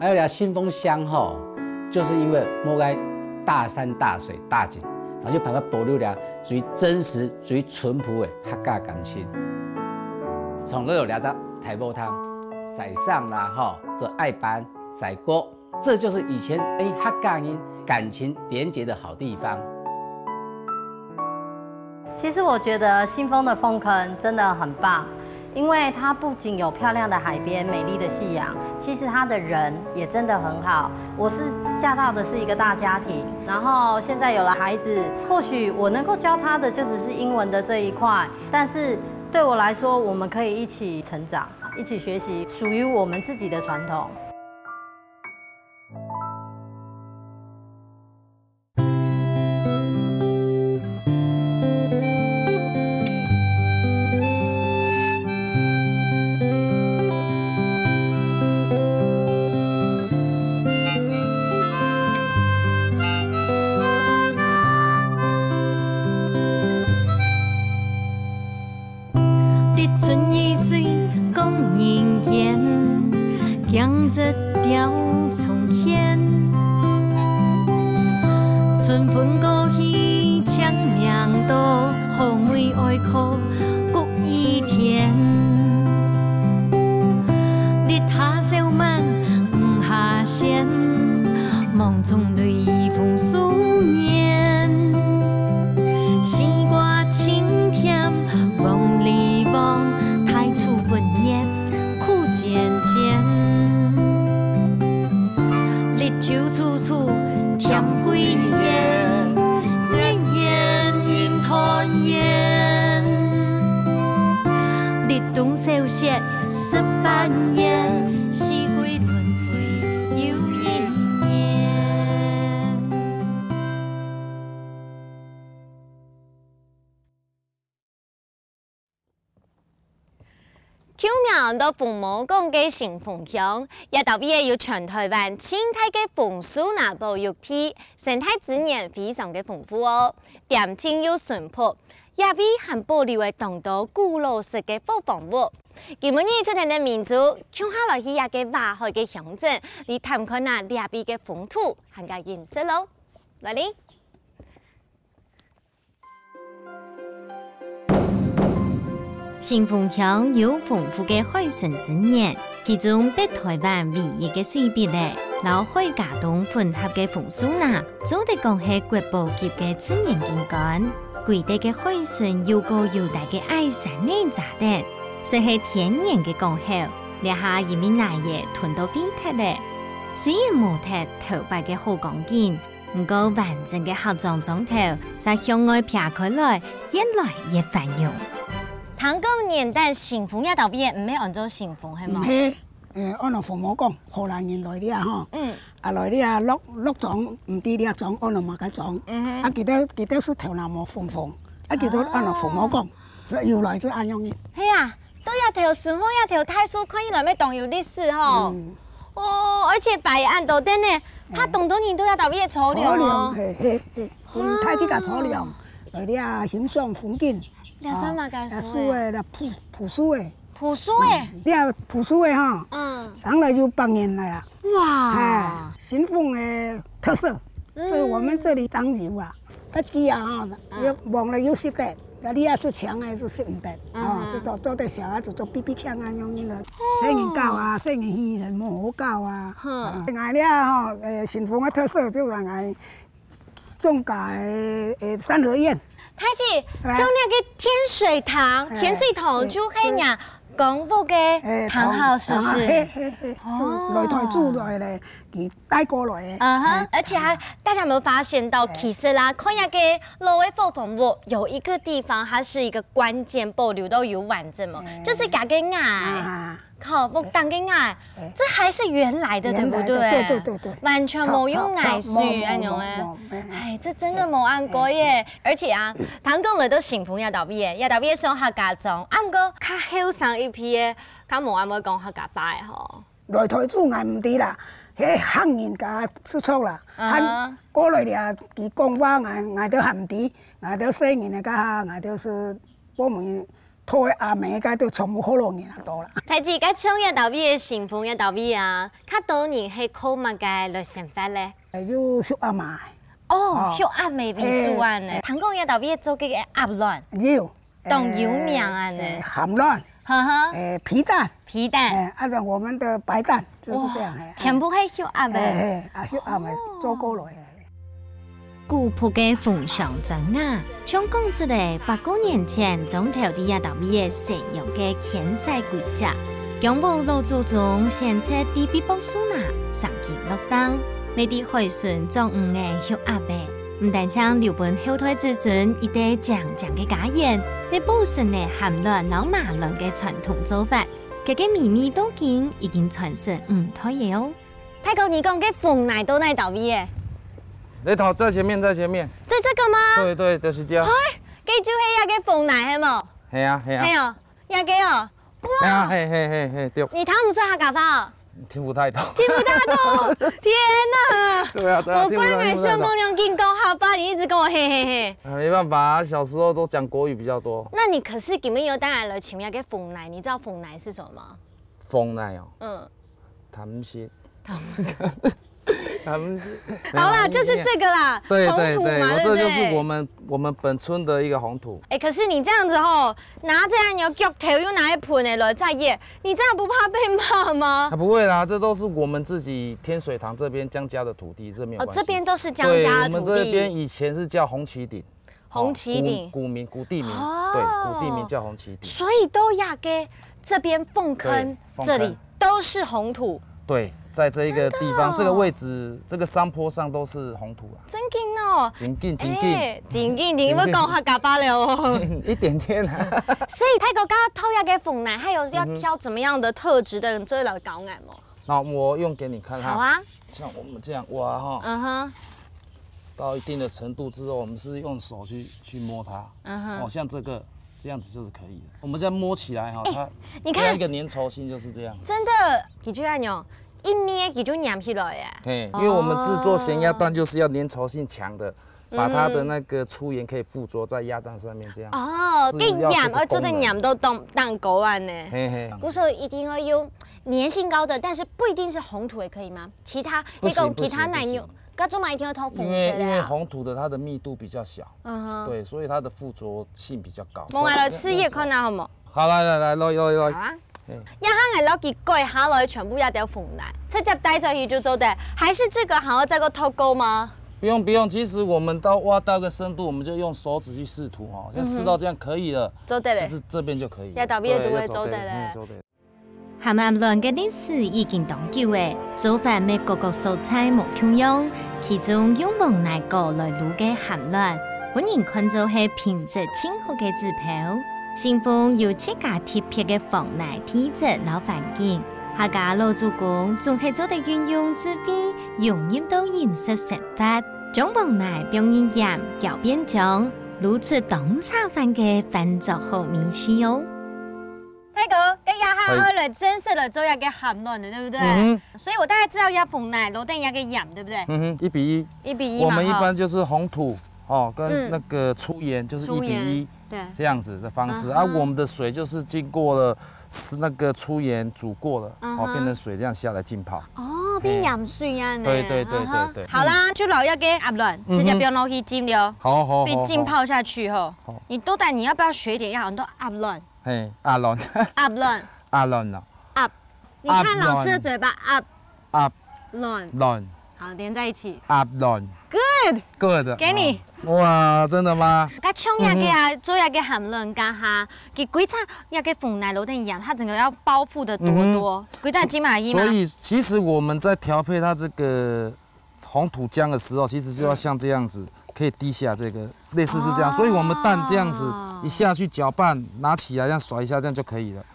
还有俩新丰乡吼，就是因为摸该大山大水大景，早就把它保留了最真实、最淳朴的客家感情。从都有俩只台煲汤、晒上啦吼，做爱班、晒锅，这就是以前客家人感情连结的好地方。其实我觉得新丰的凤坑真的很棒。 因为它不仅有漂亮的海边、美丽的夕阳，其实它的人也真的很好。我是嫁到的是一个大家庭，然后现在有了孩子，或许我能够教他的就只是英文的这一块，但是对我来说，我们可以一起成长，一起学习属于我们自己的传统。 春意水讲人言，养着条重现。春风过去抢娘多，后梅爱哭谷一天。日下小满唔下线，梦中泪已风素年。西瓜清甜，梦里梦。 渐渐，日久处处添归燕，年年应团圆。日东小雪18年，四季轮回又一年。 巧妙到父母讲嘅新丰乡，也特别有全台湾生态嘅风俗拿保育体，生态资源非常嘅丰富哦，恬静又淳朴，也比还保留嘅众多古老式嘅老房屋。今日就听到民族乡下来去一个挖海嘅乡镇，嚟探看那两边嘅风土和个颜色咯，来哩。 新丰乡有丰富的海sản资源，其中北台湾唯一的水别嘞，老海家东混合的风俗呐，总得讲是国宝级的自然景观。贵地的海sản又高又大的矮山内炸弹，虽是天然的港口，然下因为那嘢囤到飞脱嘞。虽然无脱头白的好光景，不过完整的合葬状头，在向外撇开来，越来越繁荣。 唐高年代新丰也特别唔系按照新丰系嘛？唔系，按照父母讲，荷兰人来了吼，来了落庄，唔知了庄，按照马家庄，记得是头那么凤，记得按照父母讲，所以由来就按样嘅。系啊，都一条顺风一条太叔，看起来咩动有历史吼。哦，而且白案都等呢，怕动多年都要特别粗粮哦。嘿，太子家粗粮，来了欣赏风景。 两山马家树诶，那朴树诶，朴树诶，你啊朴树诶哈，上来就100年了呀。哇，新丰诶特色，这我们这里长酒啊，鸡啊哈，忘了有食得，那你要是强诶就食唔得，就做啲小孩子做 BB 枪啊，用呢个细人教啊，细人戏人冇好教啊。俺了哈，新丰诶特色就让俺种家三合院。 太子，就那个天水堂，天水堂就系人公布嘅堂号，是不是？哦，来台主来咧，佢带过来嘅。而且还大家有没有发现到，其实啦，看下个老的老房屋，有一个地方它是一个关键保留到有完整嘛，就是家个矮。 靠，不当个矮，这还是原来的，对不对？对，完全没用矮树那种哎，哎，这真的没按过耶！而且啊，唐公来到新丰也特别上客家庄，啊，不过较后生一批的，较无按要讲客家话的吼。来台主挨唔滴啦，迄汉人家出错啦，汉过来了，佢讲话挨到汉地，挨到西人的家，挨到是我们土的阿梅个都全部好容易啊多啦。太子甲创业豆米的成分，一豆米啊，较多人系靠乜嘅来成法咧？就属阿妈。哦，肉鸭味为主啊呢。香港一豆米做嘅鸭卵，肉，当有名啊呢。含卵，呵呵，皮蛋，皮蛋，按照我们的白蛋就是这样。全部系肉鸭味。肉鸭味做过来。古朴嘅风尚真雅，像讲出嚟800年前种头啲一豆米嘅西洋嘅乾世贵家，姜母老祖宗先切地比布苏拿，上见落当，每啲海笋装嘅肉鸭味，唔但将留本后代子孙一代强强嘅家宴，你保存嘅含卵老马卵嘅传统做法，佢嘅秘密都已經傳承唔退嘢哦。泰哥，你讲嘅凤奶都奶豆米嘅？你头在前面，在前面。在这个吗？对对，就是这。哎，记住系呀嘅凤奶系冇？系啊系啊。系哦，呀嘅哦。哇！啊，嘿嘿嘿嘿，对。你谈唔出客家话？听不太懂。听不太懂，天哪！对啊对啊。我乖乖上公娘进讲好吧，你一直跟我嘿嘿嘿。没办法，小时候都讲国语比较多。那你可是今日有带来了前面嘅凤奶，你知道凤奶是什么吗？凤奶哦。嗯。糖心。好啦，就是这个啦，对红土嘛，对不对？这就是我们本村的一个红土。哎，可是你这样子吼，拿这样有脚头又拿一盆的了在叶，你这样不怕被骂吗？不会啦，这都是我们自己天水塘这边江家的土地，这没有关系。这边都是江家的土地。我们这边以前是叫红旗顶。红旗顶，古地名，对，古地名叫红旗顶。所以都亚给这边凤坑这里都是红土。对，在这一个地方，这个位置，这个山坡上都是红土啊。真劲哦！真劲，你们讲客家话了哦。一点点啊。所以泰国刚刚偷亚给凤奶，还有要挑怎么样的特质的人最来搞俺吗？那我用给你看哈。好啊。像我们这样挖哈。嗯哼。到一定的程度之后，我们是用手去摸它。嗯哼。哦，像这个。这样子就是可以的。我们再摸起来哈，它你看一个粘稠性就是这样。真的，记住按钮，一捏它就粘起来耶。对，因为我们制作咸鸭蛋就是要粘稠性强的，把它的那个粗盐可以附着在鸭蛋上面，这样。哦，跟粘，而这个粘都当狗丸呢。嘿嘿。不是一定要用粘性高的，但是不一定是红土也可以吗？其他那种其他奶牛。该做嘛一定要掏粉色的因为红土的它的密度比较小，对，所以它的附着性比较高。我来吃叶看下好冇？好，来，来。好啊。一下係攞結蓋下來，全部一條鳳奶，直接帶咗去就做的，還是這個還要再個偷鈎嗎？不用，其實我們到挖到個深度，我們就用手指去試圖哈，像試到這樣可以了，做得嘞，這邊就可以。一到邊都會做得嘞。鹹鴨卵嘅歷史已經長久嘅，做法咩各個蔬菜無共用，其中用黃奶糕來滷嘅鹹卵，本人看做係品質清好嘅指標。信奉有自家特別嘅黃奶體質老環境，客家老祖公仲係做得運用智慧，融入到飲食生活，將黃奶變成鹽攪變漿，滷出當茶飯嘅飯作好味思哦。泰哥，跟鸭哈来正式的做一个含卵的，对不对？所以我大概知道鸭凤奶、罗蛋鸭给养，对不对？1比1。1比1嘛。我们一般就是红土哦，跟那个粗盐就是1比1，对，这样子的方式。我们的水就是经过了那个粗盐煮过了，哦，变成水这样下来浸泡。哦，变盐水啊！对。好啦，就老鸭给鸭卵，直接不要捞去浸了。好。被浸泡下去后，你多带，你要不要学一点？要很多鸭卵。嘿，鸭卵，鸭卵，鸭卵呢？鸭，你看老师的嘴巴，鸭卵，好，连在一起。鸭卵 ，good，给你。哇，真的吗？甲冲呀给啊，做呀给含卵加哈，给规餐呀给凤奶罗蛋一样，它整个要包覆的多，规餐几码一嘛。所以其实我们在调配它这个红土浆的时候，其实就要像这样子。可以滴下这个，类似是这样，所以我们蛋这样子一下去搅拌，拿起来这样甩一下，这样就可以了。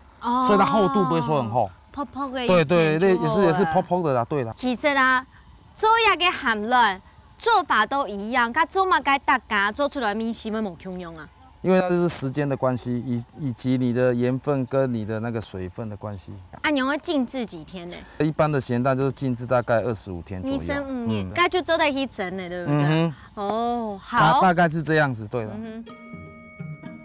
所以它厚度不会说很厚。泡泡的。对，也是泡泡的啦，对啦。其实啊，做呀个含卵做法都一样，甲做嘛该大家做出来米是咪冇共用啊？因为它是时间的关系，以及你的盐分跟你的那个水分的关系。你会静置几天呢？一般的咸蛋就是静置大概25天左右。生5年，该就做在一层呢，对不对？哦，好。大概是这样子，对了。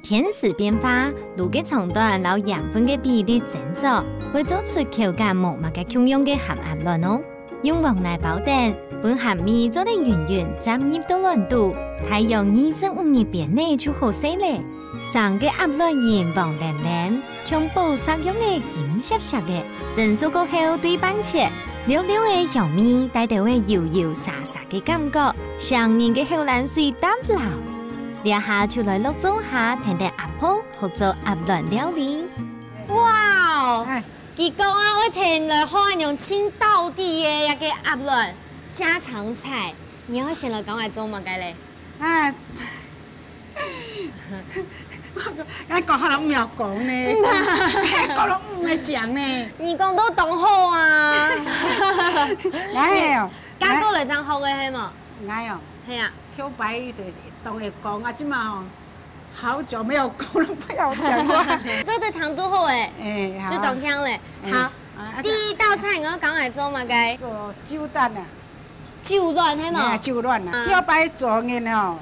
天时变化，卤嘅长短，然后盐分嘅比例斟酌，会做出口感无乜嘅共用嘅咸鸭卵哦。用黄奶包蛋，把咸米做得圆圆，沾入到卵度，太阳25日边内就好食咧。上嘅鸭卵盐黄亮亮，从煲上用嘅金色色嘅，蒸熟过后对半切，溜溜嘅香味带到嘅油油沙沙嘅感觉，上人嘅口兰水搭流。接下就来落做下甜甜鸭脯，或做鸭卵料理。哇！佮讲啊，我听了好用清到底的那个鸭卵家常菜，你要先来讲来做嘛，该嘞？啊，我讲好人唔要讲呢，讲了唔会讲呢。你讲都懂好啊！哎哟，加过来张好的系嘛？哎哟，系啊，挑白就当会讲啊，即嘛吼。好久没有讲了，不要讲话。这个糖做好诶，好就懂香嘞。好，第一道菜我讲来做嘛该？做酒蛋啊，酒卵系嘛？酒卵啊，挑白做嘅哦，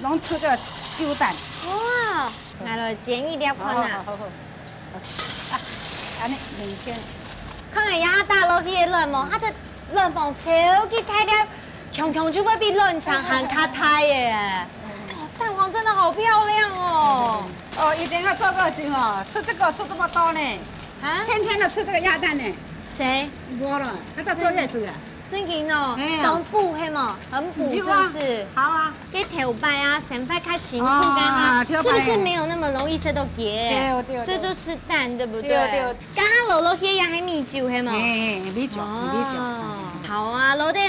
拢出这酒蛋。哇，来了煎一粒款啊。好。安尼2千。看下压大落去的卵毛，它的卵毛超级大粒，强就会比卵肠还卡太耶。蛋黄真的好漂亮哦！哦，以前要做过就哦，出这个出这么多呢，啊，天天都吃这个鸭蛋呢。谁？我了，那个坐月子啊。真紧哦，东补黑嘛，很补是不是？好啊。给头摆啊，先摆开辛苦干它，是不是没有那么容易吃到结？对。所以就吃蛋，对不对？对。刚刚落去也还米酒黑嘛？米酒。好啊，落的。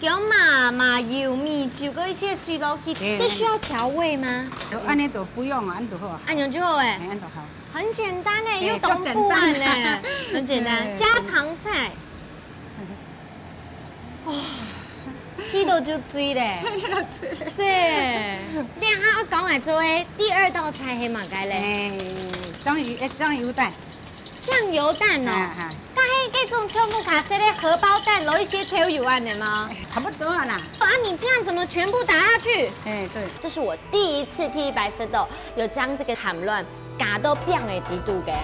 有麻油、米酒跟一些水落去，这需要调味吗？安尼都不用啊，安就好。按钮就好哎，安就好。很简单哎，又懂不完呢，很简单，家常菜。哇，批到就追嘞，对。等下我讲来做诶，第二道菜系嘛该嘞？酱油蛋。酱油蛋哦。那迄这种全部卡塞的荷包蛋，揉一些调油案的吗？差不多啊啦。啊，你这样怎么全部打下去？对。这是我第一次替白色豆有将这个咸卵加到变的地度嘅。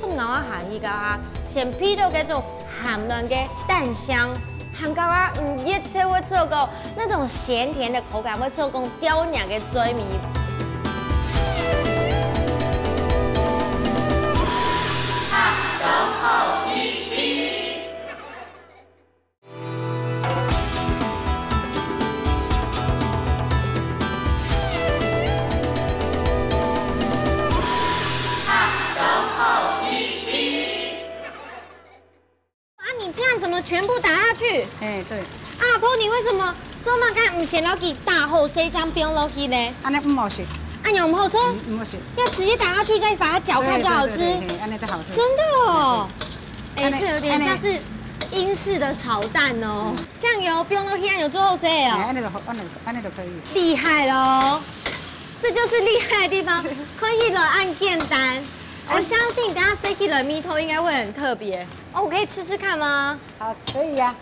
我咬啊下去噶，先批到嗰种咸卵嘅蛋香，含到啊热切会做个那种咸甜的口感，会做个雕娘嘅嘴味。全部打下去。对。阿婆，你为什么这么干？唔先落去大后生这样不用落去呢？安尼唔好食。按钮唔好吃。唔好食。要直接打下去，再把它搅开就好吃。安尼就好吃。真的哦。这有点像是英式的炒蛋哦。酱油不用落去，按钮做后生哦。安尼就可以。厉害喽！这就是厉害的地方，可以了按键单。我相信等下塞起了米头应该会很特别哦，我可以吃吃看吗？好，可以呀。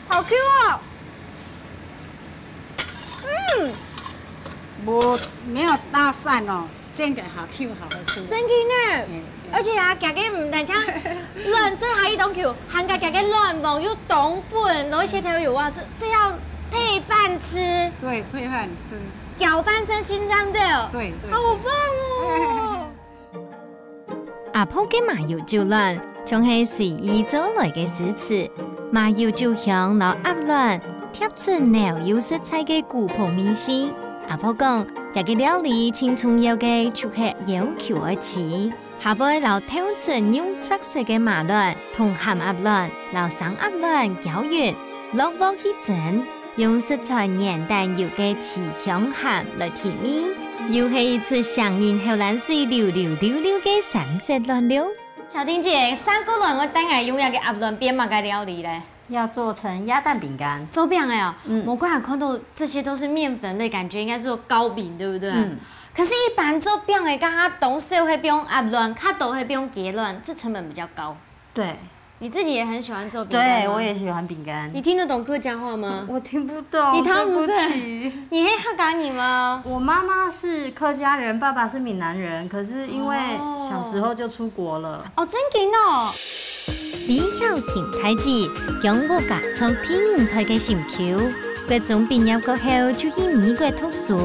好 Q 哦。没有搭散哦，煎个好 Q 好吃。真 Q 呢，而且啊，夹嘅唔但像卵色还一种 Q， 含个夹嘅卵毛又冻粉，然后一些调油啊，这要配饭吃。对，配饭吃。搅翻成清汤的，对，好棒哦！鸭脯嘅麻油酒卵，从係隨意做來嘅食材，麻油酒香攞鴨卵，貼出濃油食材嘅古朴味絲。阿婆講，這個料理輕重要嘅就係要求而起，下輩攞挑出用色色嘅麻卵同鹹鴨卵，攞生鴨卵攪勻，落鍋去蒸。用食材濃淡油嘅豉香鹹來提味，又係一出上癮後冷水溜嘅三色卵料。小婷姐，三個卵我等下用一個鴨卵邊嘛個料理咧？要做成鸭蛋餅乾。做餅哎哦，我剛才看到這些都是麵粉類，感覺應該是做糕餅，對不對？可是，一般做餅的，剛剛懂少係不用鴨卵，較多係不用雞卵，這成本比較高。對。你自己也很喜欢做饼干对，我也喜欢饼干。你听得懂客家话吗？我听不懂，你听不对是？你会客家语吗？我妈妈是客家人，爸爸是闽南人，可是因为小时候就出国了。哦，真劲哦！李孝廷太子向我家族天台嘅心求，各種畢業過後就去美國讀書，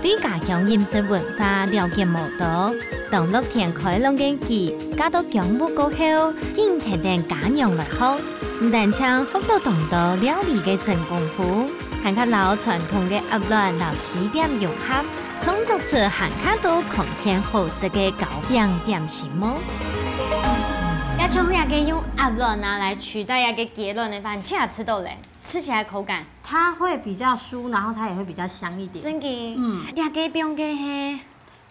對家鄉飲食文化了解無多。當樂天開朗嘅佢嫁到江武過後，竟提定家娘來學，唔但將學到當到料理嘅真功夫，還較老傳統嘅鴨卵老西點融合，創作出韓卡多空前好食嘅糕餅點心麼？要從那個用鴨卵拿來取代那個雞卵的飯，吃到嘞，吃起來口感它會比較酥，然後它也會比較香一點。真嘅，那個用嘅係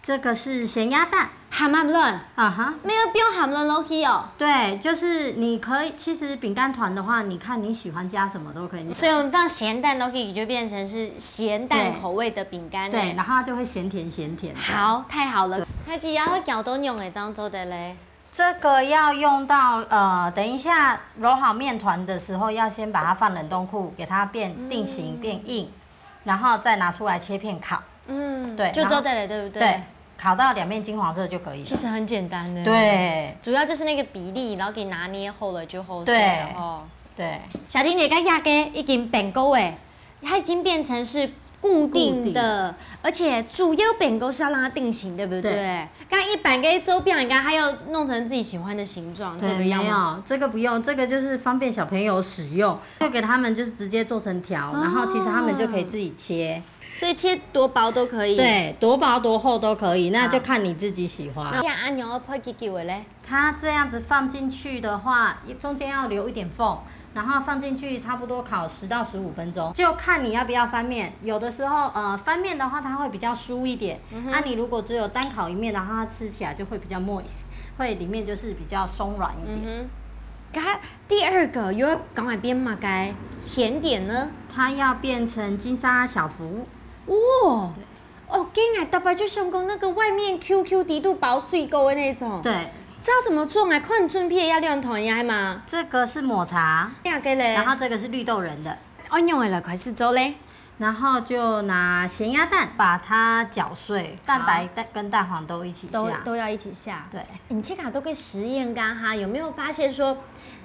這個是鹹鴨蛋，鹹鴨卵，啊哈，沒有用鹹卵落去哦。對，就是你可以，其實餅乾團的話，你看你喜歡加什麼都可以。所以我們放鹹蛋落去，就變成是鹹蛋口味的餅乾。對，然後它就會鹹甜鹹甜。好，太好了。太子要去攪到用誒，這樣做的嘞。這個要用到等一下揉好麵團的時候，要先把它放冷凍庫，給它變定型變硬，然後再拿出來切片烤。對，就做得了，對不對？對，烤到兩面金黃色就可以了。其實很簡單的。對，主要就是那個比例，然後給拿捏好了就好食對哦。對，小婷姐，剛壓嘅已經變高誒，它已經變成是固定的，而且主要餅糕是要讓它定型，對不對？剛一般嘅周邊人家還要弄成自己喜歡的形狀，這個要嗎？這個不用，這個就是方便小朋友使用，就給他們就是直接做成條，然後其實他們就可以自己切，所以切多薄都可以。對，多薄多厚都可以，那就看你自己喜歡。那阿娘要配幾嚿的嘞？它這樣子放進去的話，中間要留一點縫。然後放進去，差不多烤10到15分鐘，就看你要不要翻面。有的時候，翻面的話，它會比較酥一點。你如果只有單烤一面的話，它吃起來就會比較 moist，會裡面就是比較鬆軟一點。它第二個又要趕快變嘛該甜點呢？它要變成金沙小福。哇！哦，跟俺大伯就想講那個外面 QQ 底肚薄水溝的那種。對。知道怎麼做啊？看準片要兩同樣嗎？這個是抹茶，然後這個是綠豆仁的。我用的了，開始做嘞。然後就拿鹹鴨蛋把它攪碎，蛋白跟蛋黃都一起下，都要一起下。對，你這個都可以實驗幹哈？有沒有發現說，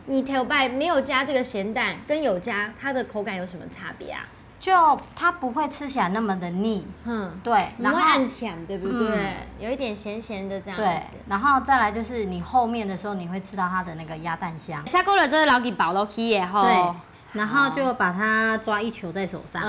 你頭擺沒有加這個鹹蛋，跟有加，它的口感有什麼差別啊？就它不會吃起來那麼的膩，對，然後很甜，對不對？有一點鹹鹹的這樣子。對，然後再來就是你後面的時候，你會吃到它的那個鴨蛋香。下鍋了之後，撈給包落去耶吼。對，然後就把它抓一球在手上，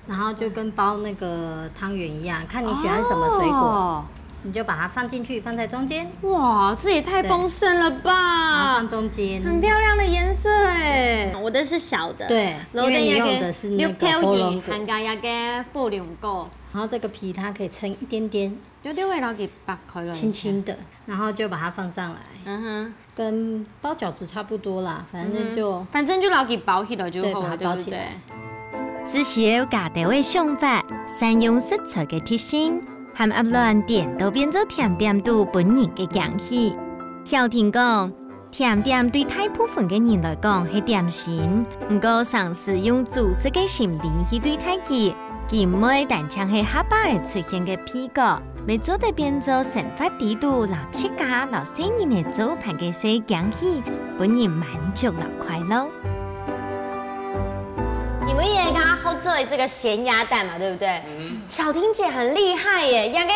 然後就跟包那個湯圓一樣，看你喜歡什麼水果。你就把它放進去，放在中間。哇，這也太豐盛了吧！放中間，很漂亮的顏色哎。我的是小的，對，因為你用的是那個火龍果，還加一個火龍果。然後這個皮它可以撐一點點，有點會撈給掰開了，輕輕的，然後就把它放上來。跟包餃子差不多啦，反正就撈給包起來就好了，對不對？是小家頭的想法，善用食材嘅特性。含鴨卵點都變做甜點都本人嘅驚喜。曉婷講，甜點對大部分嘅人來講係點心，唔過嘗試用主食嘅心理去對待佢，佢唔會單槍係下巴會出現嘅屁股，要做得變做生活地圖，老七家老細人嘅做盤嘅些驚喜，本人滿足了快樂。你們也跟他合作這個鹹鴨蛋嘛，對不對？小婷姐很厲害耶，應該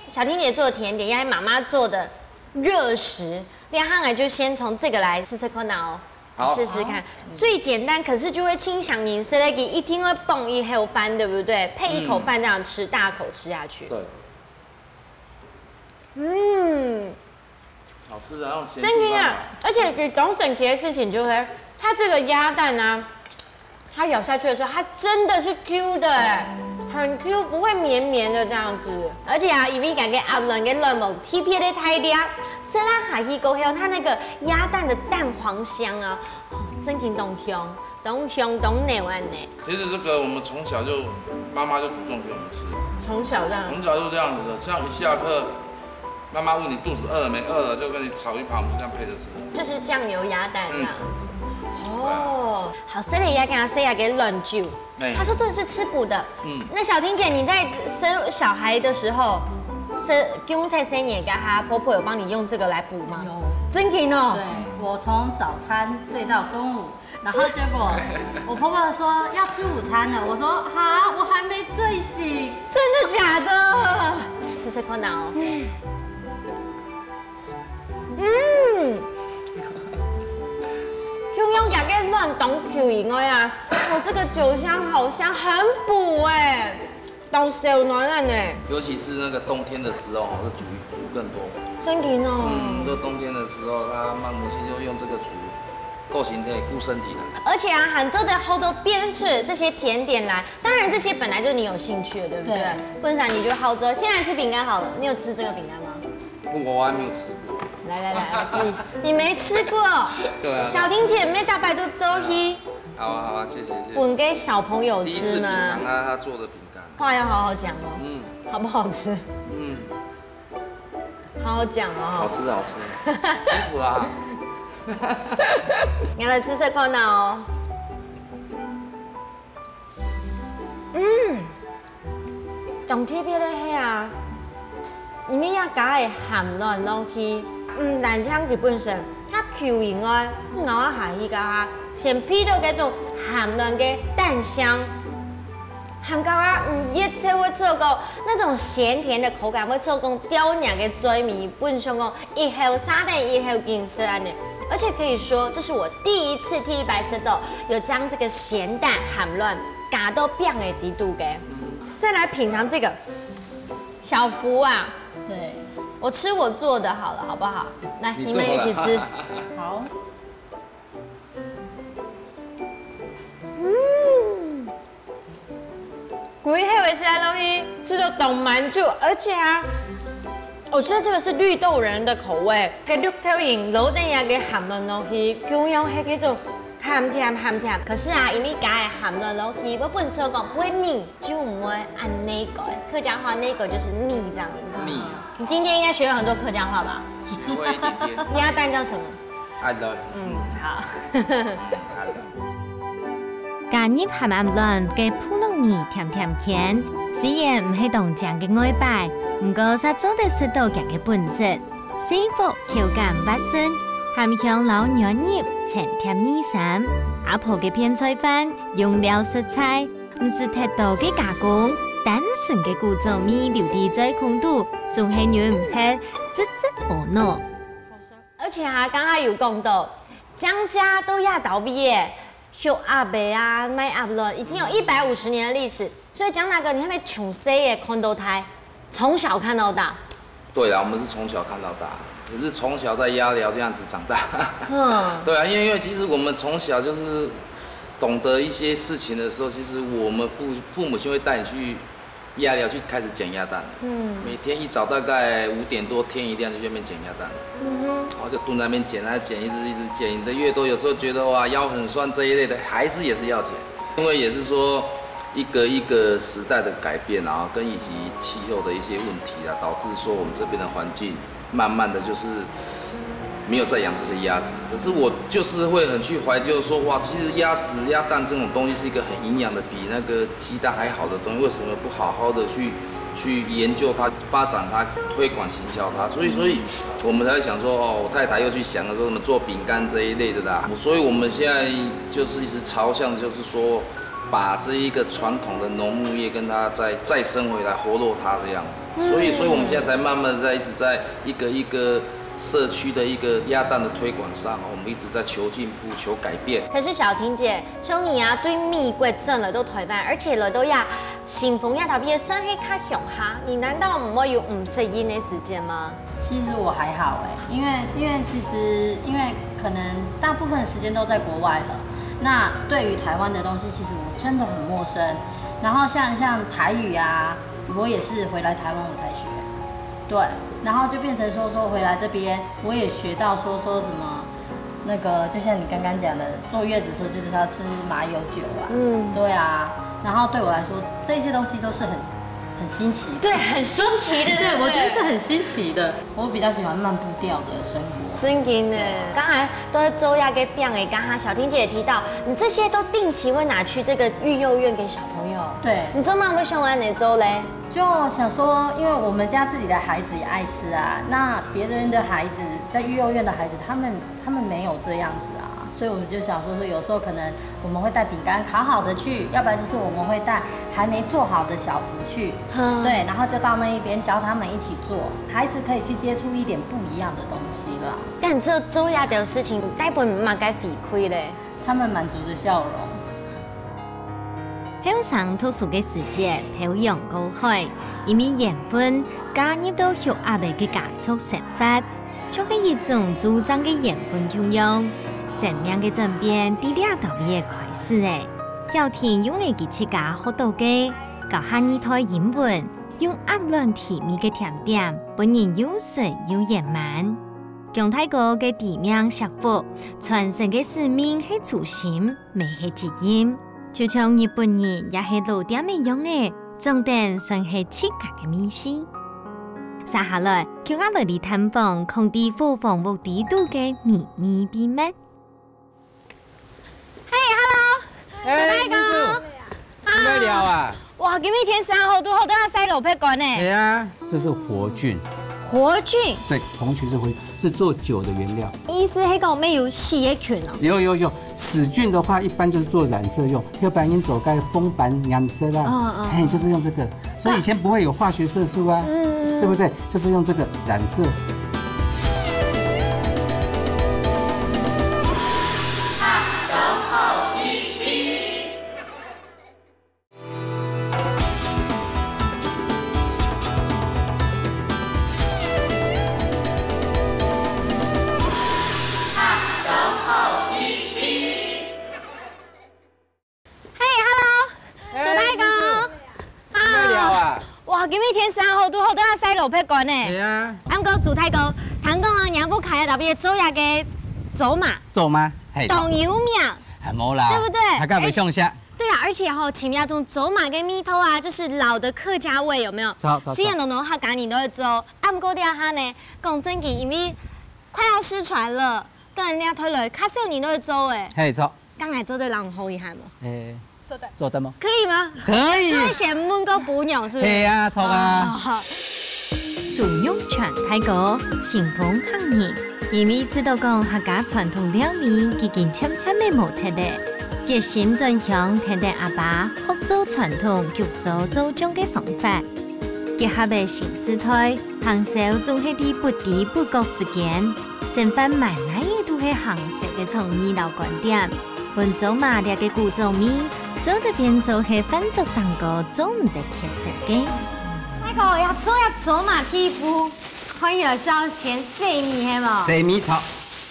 小婷姐做的甜點，應該媽媽做的熱食。兩行來就先從這個來試試看哦，試試看。最簡單，可是就會清響飲食咧，一定會蹦一口飯，對不對？配一口飯這樣吃，大口吃下去。對。好吃啊，真的啊！而且你懂神奇的事情就是，它這個鴨蛋啊。它咬下去的時候，它真的是 Q 的哎，很 Q， 不會綿綿的這樣子。而且啊，因為感覺鴨卵跟卵毛貼片的太厲害，吃啦下去過後，它那個鴨蛋的蛋黃香啊，真勁濃香，濃香濃內灣呢。其實這個我們從小就媽媽就煮餸給我們吃，從小這樣，從小就這樣子的，像一下課妈妈问你肚子饿了没？饿了就跟你炒一盘，我们就这样配着吃。就是酱油鸭蛋这样子。哦，好，生的鸭跟他生鸭给冷酒。他说这是吃补的。那小婷姐，你在生小孩的时候，公太生也跟她婆婆有帮你用这个来补吗？有，真给呢。对，我从早餐醉到中午，然后结果我婆婆说要吃午餐了，我说好，我还没醉醒。真的假的？吃这块脑。用假给乱懂口音啊！哦，这个酒香好香，很补哎，到手暖暖哎。尤其是那个冬天的时候，是煮更多。真的哦。这冬天的时候，他妈母亲就用这个煮，够身体，顾身体的。而且啊，杭州的好多编出这些甜点来，当然这些本来就是你有兴趣的，对不对？不然你就好着。先来吃饼干好了，你有吃这个饼干吗？我还没有吃过。来，吃一下。你没吃过？对啊。小婷姐妹大白都周去。好啊，谢谢。混给小朋友吃吗？第一次品尝他做的饼干。话要好好讲哦。好不好吃？好好讲哦。好吃，辛苦啦。你来吃这块呢哦。冬天别的黑啊，里面要加的含卵东西，但香基本上它口型啊，我下去加先批到那种含卵的蛋香，含到啊，热切会做讲那种咸甜的口感，会做讲刁娘的嘴面，本上讲一口沙蛋，一口金色安尼。而且可以说，这是我第一次替白色豆有将这个咸蛋含卵加到饼的底度嘅。再来品尝这个小福啊，对，我吃我做的好了，好不好？来，你们一起吃。好。贵黑维吃的东西吃到冻蛮久，而且啊。我觉得这个是绿豆仁的口味，跟绿豆仁老等下给含卵东西，中央係嗰種鹹甜。可是啊，因為加嘅含卵東西，我本身講不會膩，就唔會按那個。客家話那個就是膩這樣子。膩。你今天應該學了很多客家話吧？學會一點點。鴨蛋叫什麼？愛卵。好。加入含卵嘅普洱米甜甜，雖然唔係當醬嘅外擺。唔過，佢做得食到佢嘅本質，幸福口感滑順，含香老軟入，清甜意深。阿婆嘅片菜飯用料食材，唔是太多嘅加工，單純嘅古早味留啲在空肚，仲係軟唔係質可糯。而且啊，剛剛有講到，江家都壓倒畢業。修阿伯啊，賣阿倫已經有150年的歷史，所以江大哥，你係咪從細嘅看到大？從小看到大，对啦，我们是从小看到大，也是从小在鸭寮这样子长大。对啊，因为其实我们从小就是懂得一些事情的时候，其实我们父母亲会带你去鸭寮去开始捡鸭蛋。每天一早大概5点多天一亮就去那边捡鸭蛋。然后就蹲在那边捡，一直捡的越多，有时候觉得哇腰很酸这一类的，也是要捡，因为也是说。一个时代的改变啊，跟以及气候的一些问题啊，导致说我们这边的环境慢慢的就是没有再养这些鸭子。可是我就是会很去怀旧说，哇，其实鸭子、鸭蛋这种东西是一个很营养的，比那个鸡蛋还好的东西，为什么不好好的去研究它、发展它、推广行销它？所以我们才会想说，哦，我太太又去想了说怎么做饼干这一类的啦。所以我们现在就是一直朝向，就是说。把这一个传统的农牧业跟它再生回来，活络它这样子，所以我们现在才慢慢的一直在一个社区的一个鸭蛋的推广上，我们一直在求进步、求改变。可是小婷姐，像你啊，对蜜桂真的都推翻，而且都要新丰鸭头毕业算黑卡熊哈，你难道唔会有唔适应的时间吗？其实我还好哎，因为可能大部分时间都在国外了。那对于台湾的东西，其实我真的很陌生。然后像台语啊，我也是回来台湾我才学，对。然后就变成说回来这边，我也学到说什么，那个就像你刚刚讲的，坐月子的时候就是要吃麻油酒啊，对啊。然后对我来说，这些东西都是很新奇。对，很新奇的。对，我觉得是很新奇的。我比较喜欢慢步调的生活。真的，刚才都在周亚给变诶，刚刚小婷姐也提到，你这些都定期会拿去这个育幼院给小朋友。对，你这么会想玩哪周嘞？就想说，因为我们家自己的孩子也爱吃啊，那别人的孩子在育幼院的孩子，他们没有这样子啊。所以我们就想说，有时候可能我们会带饼干烤好的去，要不然就是我们会带还没做好的小福去，对，然后就到那一边教他们一起做，孩子可以去接触一点不一样的东西啦。但这周亚的事情，大部分嘛该理亏嘞，他们满足的笑容。向上特殊嘅时节，漂洋过海，以免盐分加入到血压嘅加速食法，就是一种主张嘅盐分供用。生命嘅转变，伫俩到尾开始诶。要听用嘅机器家学到嘅，教下二台英文，用压软甜蜜嘅甜点，本人又顺又圆满。姜太哥嘅地名食福，传承嘅使命系初心，未系基因。就像日本人也系老店一样诶，重点算系自家嘅秘辛。接下来，叫我来探访空地火房木地度嘅秘密秘密。哎，民主，你在聊啊？哇，今日天3号都好多要塞老配管呢。对啊，这是活菌。活菌？对，红曲是活菌，是做酒的原料。意思是讲没有死的菌哦。有，死菌的话，一般就是做染色用，要不然因走该风板染色啦。哎，就是用这个，所以以前不会有化学色素啊，对不对？就是用这个染色。今日天3号都好多要塞老配管呢。对啊。俺哥主太哥，谈讲啊，娘不开特别周亚嘅走马。走吗？懂油苗。还冇啦。对不对？还干没向下。对啊，而且奇妙中走马跟米头啊，就是老的客家味，有没有？虽然农客家人都会做，俺哥哋哈呢，讲真嘅，因为快要失传了，跟人家推来，较少年都会做诶。嘿，做。刚才做的人好遗憾吗？做得吗？可以吗？可以。会嫌焖个补鸟是不是？对啊，错啊。主用全泰国新丰行业，因为知道讲客家传统料理已经渐渐的模特的，热心转向听听阿爸学做传统玉做做种的方法，结合的新时代，行销总系伫不知不觉之间，成分慢慢的都系行销的创意老观点，本走马列嘅古早味。做这边做系翻做蛋糕，做唔得缺失嘅。那个要做马蹄肤，可以是要先细米系嘛？细米炒。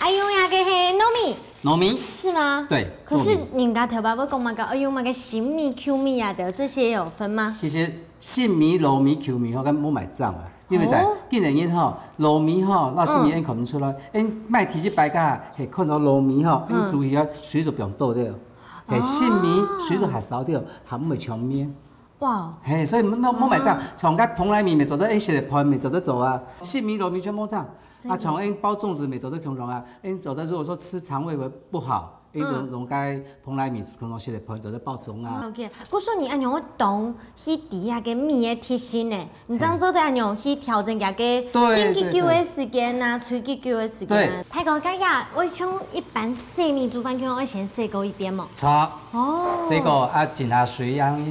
哎呦呀，个系糯米。糯米。是吗？对。可是人家头爸爸讲嘛个，哎呦嘛个新米、Q 米啊的这些有分吗？其实新米、糯米、Q 米，我敢冇买账啊。因为在见人因糯米那新米因看唔出来，因卖提起白家系看到糯米因注意啊水煮不用倒的。新米水煮还少掉，还唔会长面。哇！嘿，所以冇买账，从个蓬莱米咪做得现在盘咪做得走啊，新米糯米全冇账。啊，从因包粽子咪做得穷穷啊，因走得如果说吃肠胃不好，因就用该蓬莱米可能现在盘做得包粽啊。OK， 我说你按样我懂，去底下个米的贴心呢，你这样做的按样去调整下个进去久的时间呐，出去久的时间呐。太哥，刚呀，我像一般细米煮饭，可能会先洗过一遍嘛。错。哦。洗过啊，浸下水样。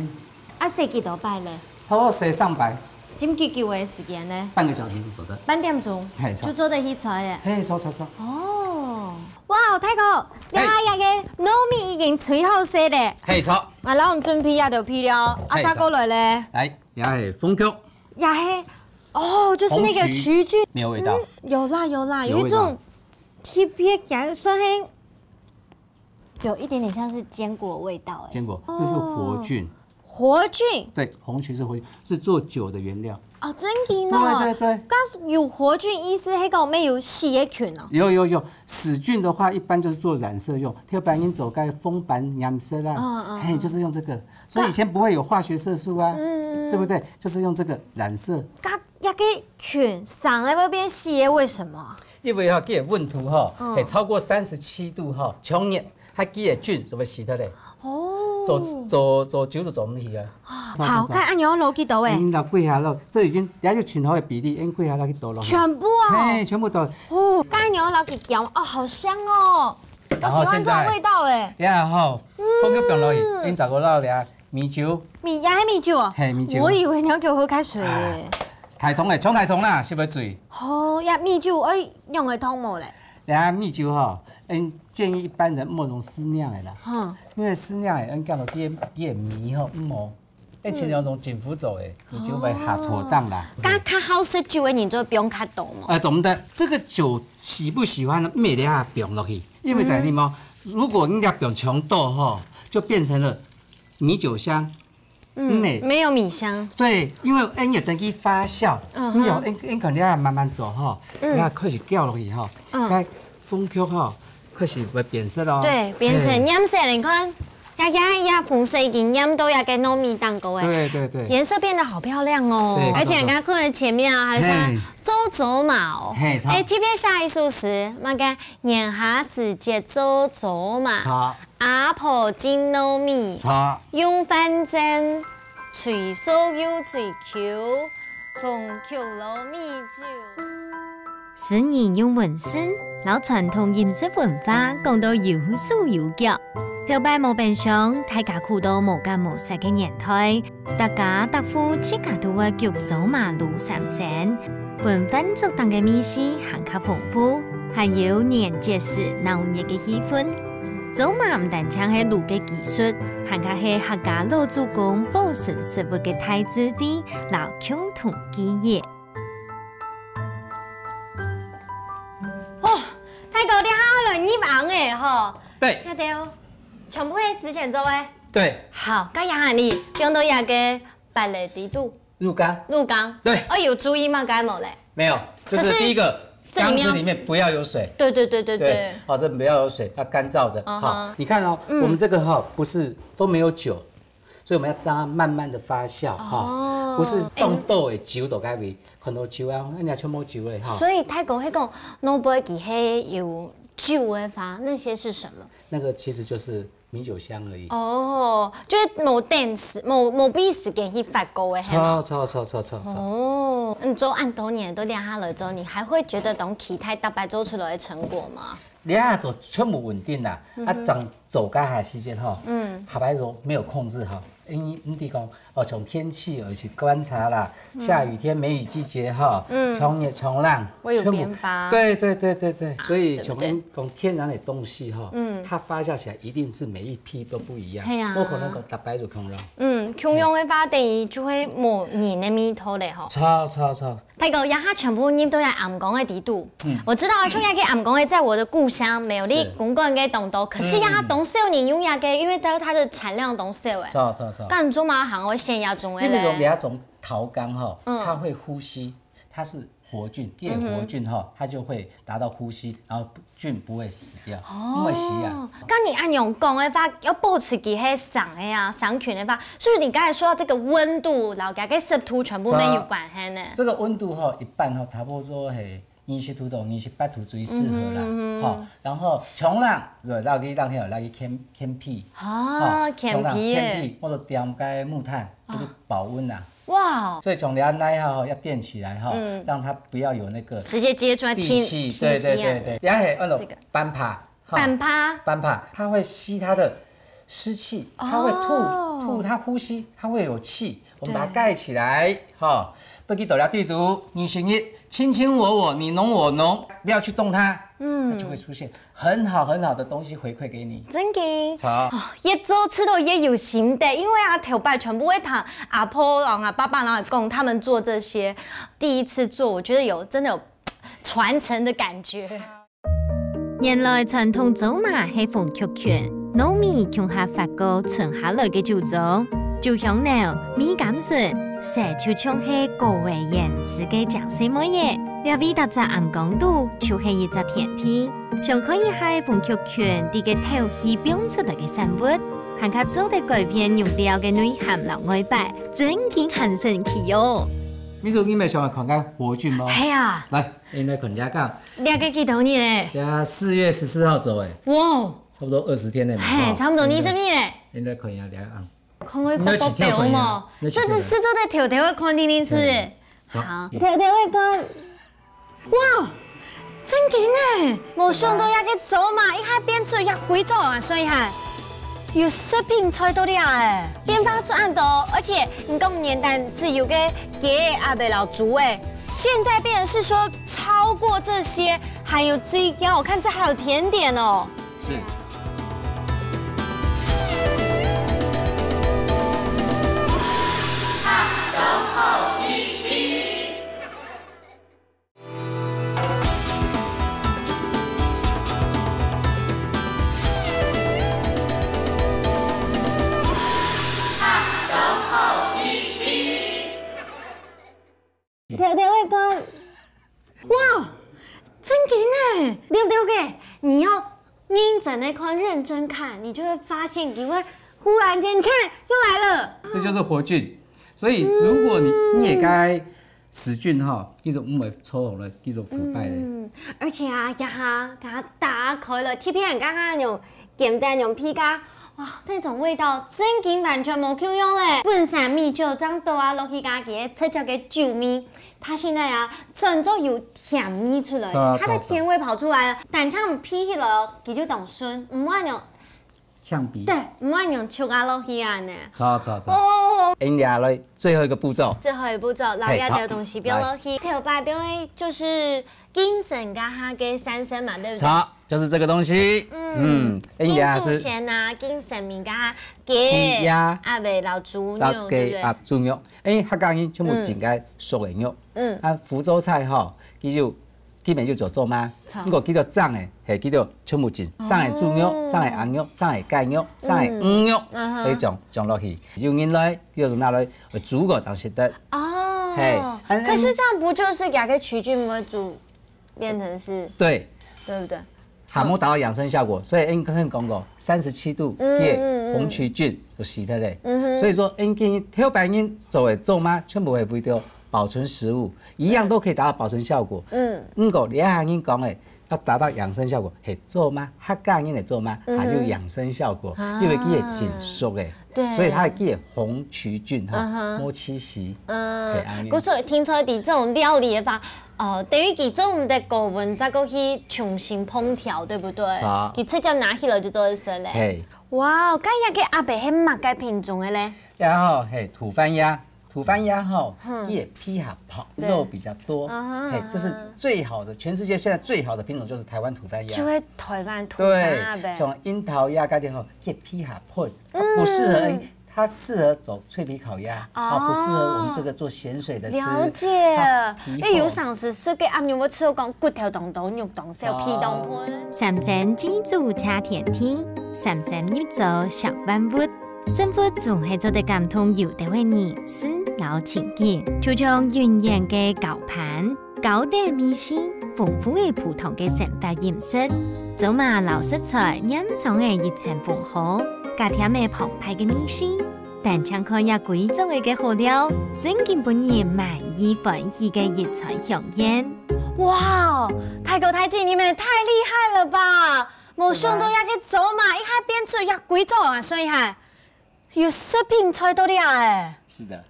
啊，洗几多摆呢？差不多洗3摆。浸几久的时间呢？半个小时就做得。半点钟。嘿，就做得起出来的。嘿，错。哦。哇，太哥，你下个糯米已经吹好洗咧。嘿，错。啊，然后准备也就皮了，啊，啥过来咧？来，也系风菊。也系。哦，就是那个曲菌。没有味道。有啦，有一种特别感，酸黑，有一点点像是坚果味道。坚果，这是活菌。活菌。对，红曲是活菌，是做酒的原料。哦，真嘅咯。对对对。咁有活菌意思係講咩有死嘅菌哦？有，死菌的话一般就是做染色用，特别因走该风板染色啦，嘿，就是用这个。所以以前不会有化学色素啊，对不对？就是用这个染色。咁一個菌上嚟會變死嘅，為什麼？因为哈，佢嘅溫度哈，係超過37度哈，強熱，佢佢嘅菌就會死得咧。哦，做久就做唔起啊。好，看按鈕攞幾多誒？落跪下落，這已經也就前後嘅比例，按跪下落去倒落。全部啊？嘿，全部倒。哦，按鈕攞幾條？哦，好香哦，我喜歡這個味道誒。然後放個冰落去，按10個落嚟米酒。也係米酒啊？係米酒。我以為你要叫我喝開水誒。台糖誒，沖台糖啦，燒唔水。哦，呀，米酒用嘅湯冇咧。米酒哈，建議一般人莫用私釀的啦，因為私釀的，講到啲米吼唔好，前兩種政府做的，米酒咪下妥當啦。較好食酒的人就不用較多嘛。怎麼的？這個酒喜不喜歡呢？每粒下冰落去，因為在地方，如果你要冰強多哈，就變成了米酒香。沒有米香。對，因為要等佢發酵，你要可能要慢慢做哈，你要開始攪落去哈，該風曲哈，開始會變色咯。對，變成染色，你看，呀，紅色已經染到呀個糯米蛋糕哎。對，顏色變得好漂亮哦。而且剛剛看到前面啊，還是走馬哦。特別下一首詩，那個年下時節走馬。阿婆煎糯米，用飯蒸，隨手又隨口，風口糯米酒。詩人用文字，老傳統飲食文化講到有數有腳。後擺冇變相，大家苦到無家無室嘅年代，大家搭夫自家都會腳走馬路上山，本分足當嘅米食很較豐富，還有年節時鬧熱嘅氣氛。走馬唔單止係路嘅技術，還加係客家老祖公保存食物嘅大智慧，老共同記憶。哦，太高啲好了，醃紅誒吼。對。一條，全部係之前做誒。對。好，咁下你用到一個白雷地度。入缸。入缸。對。有注意嗎？該冇嘞？沒有，就是第一個。缸子裡面不要有水。對，好，這不要有水，要乾燥的。好，你看哦，我們這個哈不是都沒有酒，所以我們要讓它慢慢的發酵哈，不是凍豆的酒都該為很多酒啊，人家全部酒嘞哈。所以泰國迄個農杯機係有酒的法，那些是什麼？那個其實就是米酒香而已。哦，就是冇電時冇必時間去發酵的。錯。哦，你做按多年都練下來之後，你還會覺得當其他大白做出來的成果嗎？練下做全部穩定啦，走該下時間哈，大白做沒有控制好。你地講從天氣而去觀察啦，下雨天、梅雨季節哈，衝熱衝浪，會有變化。對，所以從天然的東西哈，它發酵起來一定是每一批都不一樣。係啊，我可能講大白做空用。空用的話，等於就會冇黏的米頭嘞吼。錯。大哥，呀，它全部醃到喺暗江的地度。我知道啊，像呀個暗江的，在我的故鄉沒有你公館嘅東多，可是呀，它東少年用呀個，因為它的產量東少誒。錯。干做嘛行？我先要種誒咧。那種兩種桃缸哈，它會呼吸，它是活菌，第二活菌哈，它就會達到呼吸，然後菌不會死掉，不會死啊。剛你按用講的話，要保持佢係上的呀，上菌的話，是不是你剛才說到這個溫度，然後佢嘅濕度全部沒有關係呢？這個溫度哈，一般哈，差不多係20度到28度最適合啦，哈。然後衝浪，就讓佢讓캠피，캠피，或者點個木炭，就是保溫啦。哇！所以從涼那一號要墊起來哈，讓它不要有那個直接接出來地氣。對。然後係那種斑爬，它會吸它的濕氣，它會吐，它呼吸，它會有氣。我們把它蓋起來，哈，不給豆芽對毒，你行一，卿卿我，你儂我儂，不要去動它，它就會出現很好的東西回饋給你。真嘅，錯。一做吃到也有心得，因為啊，頭擺全部會談阿婆啊、爸爸然後講他們做這些，第一次做，我覺得真的有傳承的感覺。原來傳統走馬係鳳曲拳，糯米強下發酵存下來嘅酒造。就香料、米甘笋，蛇就像是高维原子嘅酱色么嘢，料味特质暗光度就是一只甜甜，上可以喺凤曲泉啲嘅头气表出来嘅产物，还可做得改变用料嘅内涵同外摆，真嘅很神奇哦。秘书，你咪想看看活菌吗？系啊，来，你来看一讲，你个几头年嘞？呀，4月14号走诶，哇，差不多20天嘞嘛。嘿，差不多20年嘞。你来看一下两个。看我包包表嘛，这只是做在条条的看听听是不是？好，条条的看，哇，真劲诶！冇想到也个走嘛，一下变出也贵走啊，所以哈，有食品菜到了诶，研发出很多，而且你讲年代只有个鸡阿伯老猪诶，现在变成是说超过这些，还有最高，我看这还有甜点哦。是。条条会讲，哇，真劲哎！溜溜个，你要认真的看，认真看，你就会发现，你会忽然间，你看又来了。这就是活菌，所以如果你也该死菌哈，叫做唔会臭红了，叫做腐败的。而且啊，一下给它打开了，贴片刚刚用简单用皮卡。哇，那种味道真劲完全冇 Q 用嘞！本身米酒这倒啊落去加嘅赤椒嘅酒米，它现在啊整就有甜味出来，它的甜味跑出来了。但像批起了，佢就当酸，唔爱用呛鼻。对，唔爱用醋啊落去啊呢。错。哦。来，最后一个步骤。最后一步骤，老鸭的东西标落去，头摆标的就是精神加它嘅三生嘛，对不对？好。就是这个东西，金猪鲜啊，金神明加鸡鸭啊，喂老猪牛，对不对？啊，猪肉，客家人全部整个熟的肉，福州菜吼，基本就做吗？如果叫做脏的，系叫做全部整，上的猪肉，上的羊肉，上的鸡肉，上的鱼肉，那种种落去，就原来叫做拿来煮过才食得。哦，可是这样不就是给个曲菌为煮，变成是？对不对？还没达到养生效果，所以刚刚讲过，37度叶红曲菌就死得嘞。所以说，建议挑白人做吗？全部会为着保存食物，一样都可以达到保存效果。不过你行人讲的要达到养生效果，系做吗？客家人来做吗？还就养生效果，因为佢系紧熟的，所以它系红曲菌哈，冇栖息。所以听出来这种料理的法。等于佢做唔得高温，再过去重新烹调，对不对？佢直接拿起来就做得食嘞。哇，咁呀个阿伯系乜嘅品种嘅咧？然后系土番鸭，土番鸭吼，也皮下跑，肉比较多。这是最好的，全世界现在最好的品种就是台湾土番鸭。就系台湾土番鸭呗。像樱桃鸭嗰啲吼，也皮下碰，不适合。它适合走脆皮烤鸭，不适合我们这个做咸水的吃。了解，因为有上次食嘅阿牛，我吃到讲骨头冻冻、肉冻小皮冻喷。三生鸡煮茶甜甜，三生肉做小万物，生活总系做得感通有的为人生老情景，就像圆圆嘅糕盘、糕点米线、丰富嘅普通嘅成法饮食，做嘛老食材饮上嘅热情丰厚。加添嘅澎湃嘅米线，但唱看也贵重嘅好料，真見本人滿意歡喜嘅熱菜香煙。哇，太高太姐，你們太厲害了吧！冇想到一個走嘛，一下變出也貴重啊，所以哈，有食品菜到了哎。是的。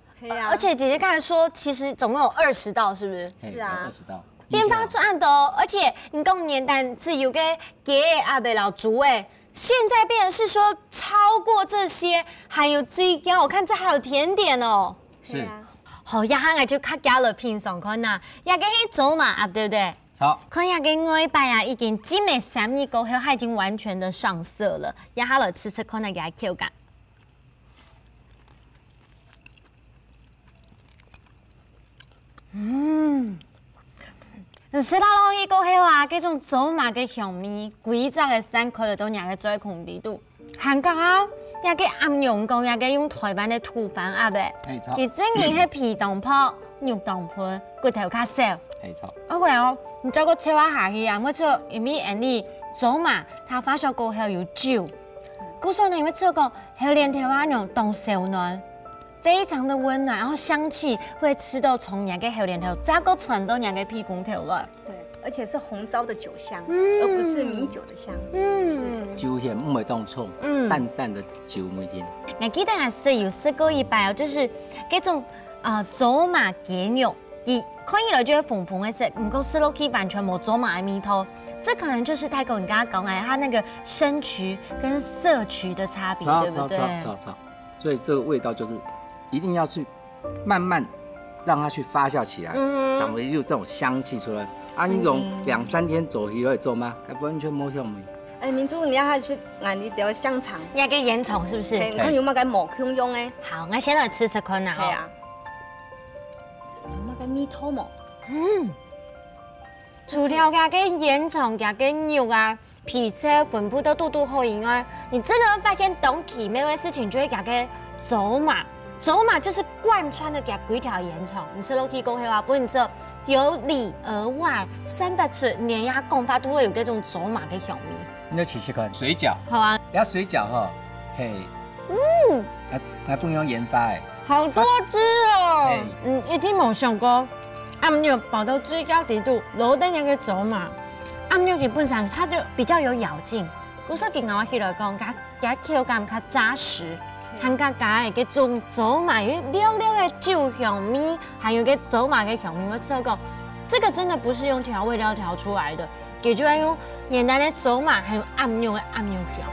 而且姐姐剛才說，其實總共有20道，是不是？是啊，20道。研發出很多，而且你講年代只有個雞阿伯老豬誒。现在变成是说超过这些，还有最高，我看这还有甜点哦。是。好，一下我就较加了品尝看呐，也个去走嘛啊，对不对？好。看也个外摆啊，已经浸了3日过后，它已经完全的上色了。一下来吃吃看那个口感。食到落去过后啊，这种走马嘅香味，规则嘅3块都让佢最控制住。韩国啊，也个暗用讲，也个用台湾的土番鸭的，其正经迄皮当泡、肉当盆，骨头较少。没错。OK哦，你照个切我下去啊，我做因为安尼走马，它发酵过后有酒，故说呢，因为这个黑莲条啊，那种冻小暖。非常的温暖，然后香气会吃到从两个黑莲头，再个传到两个屁股头了。对，而且是红糟的酒香，而不是米酒的香。酒香唔会当冲，淡淡的酒味甜。我记得还是有试过一摆哦，就是这种走马鸡肉，看起来就会粉粉的色，不过吃落去完全没走马的味道。这可能就是泰国人刚刚讲的，它那个生曲跟色曲的差别，对不对？所以这个味道就是。一定要去慢慢让它去发酵起来，长为就这种香气出来。啊，你用2、3天走起来做吗？完全没香味。哎，明珠，你要还是你条香肠，也个烟虫是不是？我看有冇个毛香用诶。好，我先来吃吃看啦。系啊。有冇个米头毛？除了个烟虫、个肉啊、皮车分布都嘟好以外，你真的会发现懂奇妙的事情，就会个走马。走马就是贯穿的，几条烟囱。你吃落去过后啊，不然之后由里而外3百寸碾压共发都会有这种走马的香味。你要试试看水饺。好啊，然后水饺哈，嘿，还不用研发哎。好多汁哦。一定冇想过，暗肉包到最高底度，落得那个走马，暗肉基本上它就比较有咬劲。古时候我起来讲，它口感较扎实。含加加的种走马有溜溜的酒香味，还有个走马的香味，我吃过。这个真的不是用调味料调出来的，也就要用简单的走马还有暗肉的暗肉香。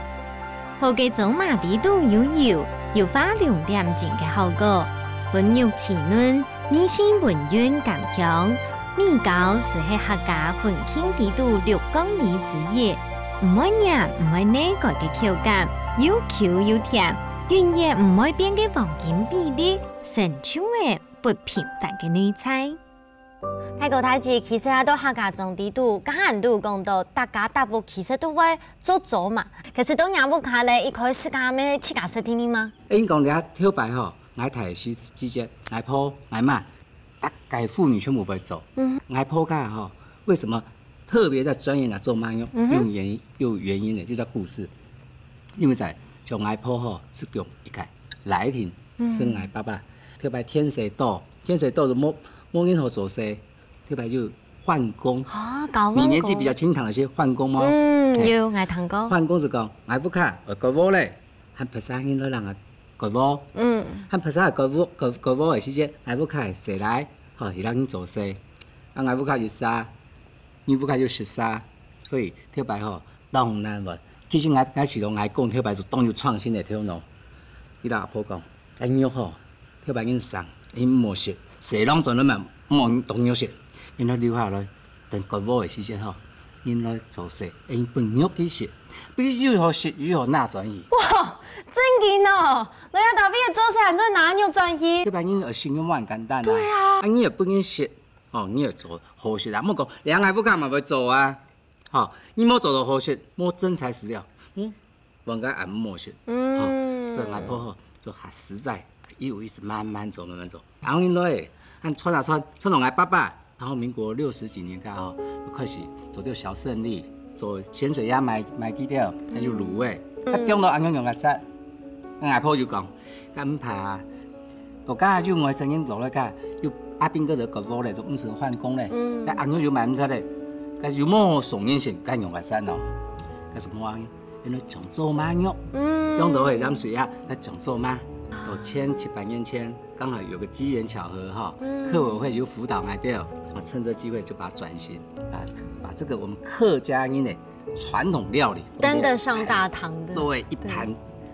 好嘅走马底度有油，有发2点钟嘅效果，本肉滋润，米线温润甘香，米糕是喺客家分轻底度6公里之夜，唔会硬唔会腻个嘅口感，又 Q 又甜。原也唔会变嘅黄金比例，成就嘅不平凡嘅女菜。泰国台子其实啊，都客家种地度，刚才都有讲到，大家大部其实都会做走马，可是都让不开咧，一开始干咩去家设定的吗？因讲俩跳摆吼，爱台时之间爱坡爱嘛，大概妇女全部会走。爱坡干吼，为什么特别在专业来做慢用？有原因的，就在故事，因为在。像爱坡吼是用一个来庭生爱爸爸，特别天水岛就冇任何做事，特别就换工。你年纪比较轻，堂些换工吗？有爱堂哥。换工是讲爱不卡，改屋咧，喊拍啥囡仔人啊改屋。喊拍啥改屋的时间，爱不卡谁来？吼，是人去做事。爱不卡就杀，女不卡就13，所以特别吼当难问。其实我是拢爱讲，特别是当有创新的跳农。伊阿婆讲，因肉吼，特别因送，因无熟，谁拢做那么冇当肉熟，因来留下来，等割肉的时间吼，因来做事，因分肉去食，必须如何食，如何哪转移。哇，真劲哦！人家大边做事，还做哪样转移？特别因学生嘛很简单啊。对啊。你也不用食，哦，你也做好食啊，莫讲两个不干嘛要做啊。好，你莫做到好食，莫真材实料，应该按莫食，所以外婆吼就还实在，有意思，慢慢走，慢慢走。然后因来，按穿到俺爸爸，然后民国60几年开吼，就开始做到小胜利，做咸水鸭卖几条，还有卤味，中到安样用个杀，外婆就讲，咁怕，大家就我声音落来个，又阿兵哥就搞我嘞，就唔是换工嘞，但安样就买唔出嘞。但是有冇上瘾性，该用个山咯。该什么玩意？因为种做嘛肉，用到会染水啊，来种做嘛，都签700年签，刚好有个机缘巧合哈，客委会就辅导来掉，我趁这机会就把它转型，把这个我们客家人的传统料理登得上大堂的，对，一盘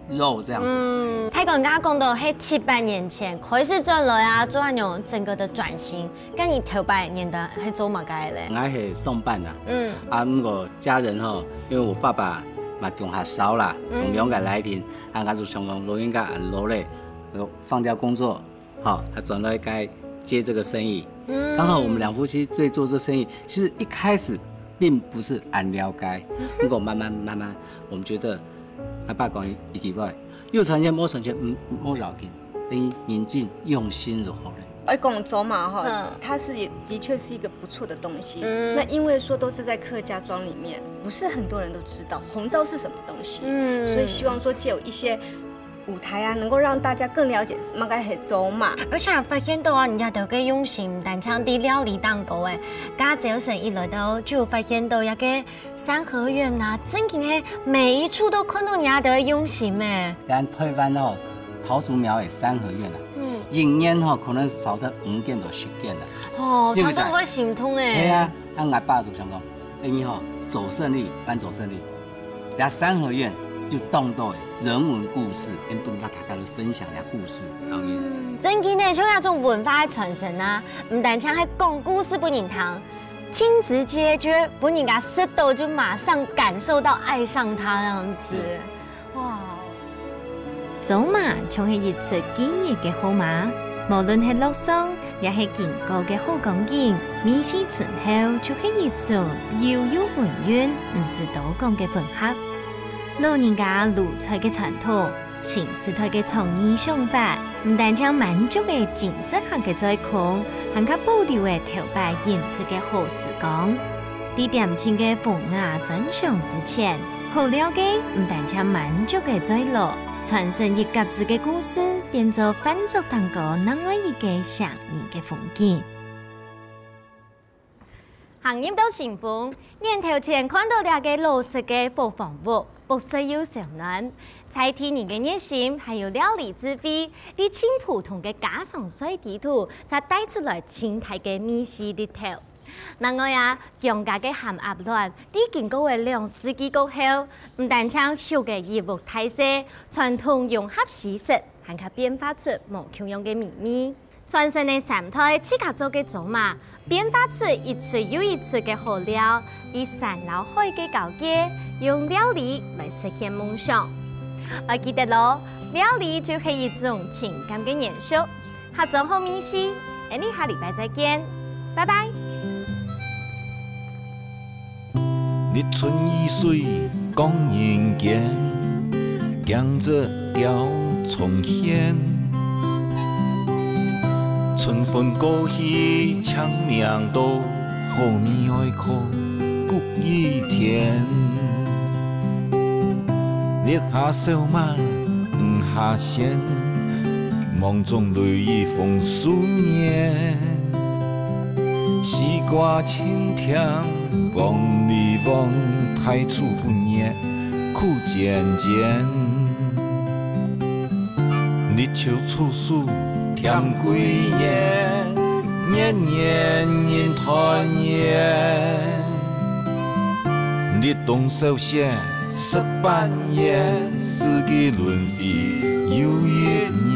肉这样子。泰国人刚刚讲到，迄700年前开始做了呀，做那种整个的转型，跟你头8年的还做嘛该嘞？我系送办啦，不过家人吼，因为我爸爸嘛用下烧啦，用2个来庭，我就想讲录音甲落嘞，放掉工作，好，他转来该接这个生意。刚好我们2夫妻对做这生意，其实一开始并不是按了解，不过慢慢，我们觉得阿爸讲伊记摆，又存钱，莫存钱，莫绕紧，等于宁静用心如何呢？讲走马哈，它的确是一个不错的东西。那因为说都是在客家庄里面，不是很多人都知道红糟是什么东西，所以希望说借有一些舞台啊，能够让大家更了解什么该是走马。而且发现到啊，人家都嘅用心，但唱啲料理蛋糕诶，家早晨一来到就发现到一个三合院啊，真嘅係每一处都看到人家的用心诶。咱推翻哦，桃竹苗的三合院啊，一年吼可能少得5件到10件啦。哦，头先我心痛诶。系啊，俺阿爸就想讲，你吼走胜利，办走胜利，人三合院就动到诶人文故事，跟大家分享一下故事，好嘅。真嘅呢，像那种文化的传承啊，唔但像係讲故事不人堂，亲直接就本人家识到就马上感受到爱上他那样子，哇！走马像係一出記憶嘅好馬，無論係路上，也係健康嘅好光景。美事醇厚就係一種悠悠溫潤，唔是多講嘅混合。老人家魯菜嘅傳統，新時代嘅創意想法，唔但將滿足嘅精神下嘅在空，還加保留嘅頭擺飲食嘅好時光。啲點睛嘅風雅真相之前，好了解唔但將滿足嘅在落。傳承一甲子嘅故事，變做販族蛋糕另外一個想念嘅風景。行業到前鋒，年頭前看到兩個老式嘅火房屋，不適又小暖，在天然嘅熱心，還有料理智慧，啲清普通嘅家常菜地圖，才帶出來清泰嘅美食裡頭。另外啊，強家嘅鹹鴨卵，啲經過嘅2世紀過後，唔但將舊嘅業務體系、傳統融合事實，還可變化出無窮樣嘅秘密。傳承嘅三代自家做嘅做馬，變化出一出又一出嘅好料，以山撈海嘅交界，用料理來實現夢想。我記得咯，料理就係一種情感嘅延續。合作好美食，我哋下禮拜再見，拜拜。日春雨水講人間，江浙調重現。春風過去長命道，後面愛靠谷雨天。烈下小馬唔下線，夢中淚雨風思念。西瓜青甜。望你望太初不念，苦漸漸。日秋處暑甜歸年，年年人團圓。日冬收歇18年，四季輪迴又一年。